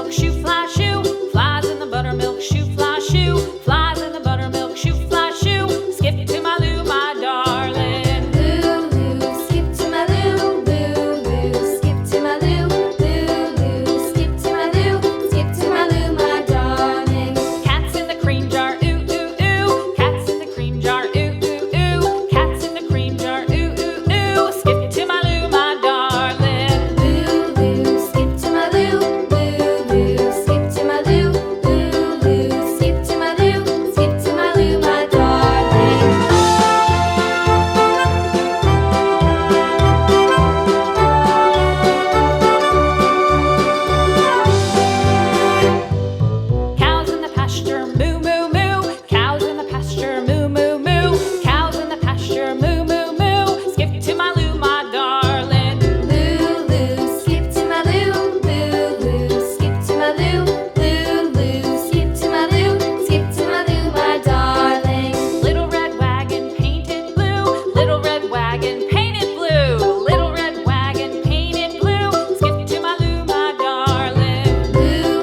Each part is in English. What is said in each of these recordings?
buttermilk shoe, fly shoe. Flies in the buttermilk shoe, fly shoe. Flies in the buttermilk shoe, fly shoe. Skip to my Lou, my darling. Lou, skip to my Lou, Lou, skip to my Lou, Lou, skip to my Lou, skip to my Lou, my darling. Cats in the cream jar, ooh, ooh, ooh. Cats in the cream jar, ooh, ooh, ooh. Cats in the cream jar, ooh, ooh, ooh. Skip to my Lou, my darling. Lou, skip to my Lou, Lou, skip to my Lou, Lou, skip to my Lou, skip to my Lou, my darling. Cows in the pasture, moo, moo, moo. Cows in the pasture, moo, moo, moo. Cows in the pasture, moo, moo, moo. Skip to my Lou, my darling. Lou, skip to my Lou, Lou, skip to my Lou, Lou, skip to my Lou, skip to my Lou, my darling. Little red wagon painted blue. Little red wagon painted blue. Little red wagon painted blue. Skip to my Lou, my darling. Lou,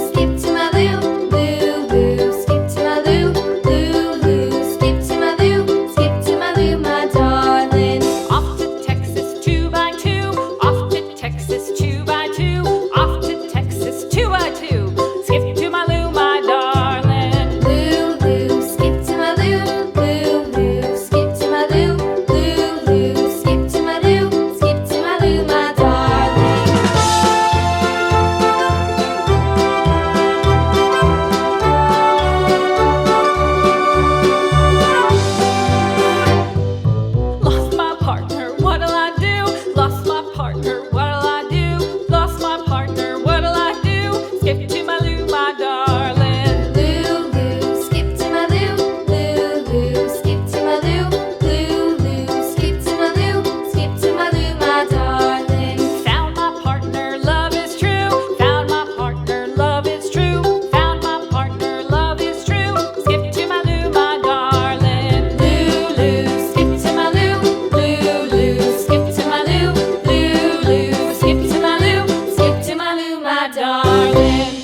skip to my Lou, Lou, skip to my Lou, Lou, skip to my Lou, skip to my Lou, my darling. Off to Texas 2x2. Off to Texas 2x2. Off to Texas 2x2. Skip to my Lou, my darling. Lou, skip to my Lou, Lou, skip to my Lou, Lou, skip to my Lou, skip to my Lou, my darling. Lost my partner, what'll I do? Lost my partner, what'll I do? Lost my partner, what'll I do? Skip to my Lou, my darling. Lou, skip to my Lou, Lou, skip to my Lou, Lou, skip to my Lou, skip to my Lou, my darling. Found my partner, love is true. Found my partner, love is true. Found my partner, love is true. Skip to my Lou, my darling. Lou, skip to my Lou, Lou, skip to my Lou, Lou, skip to my Lou, skip to my Lou, my darling.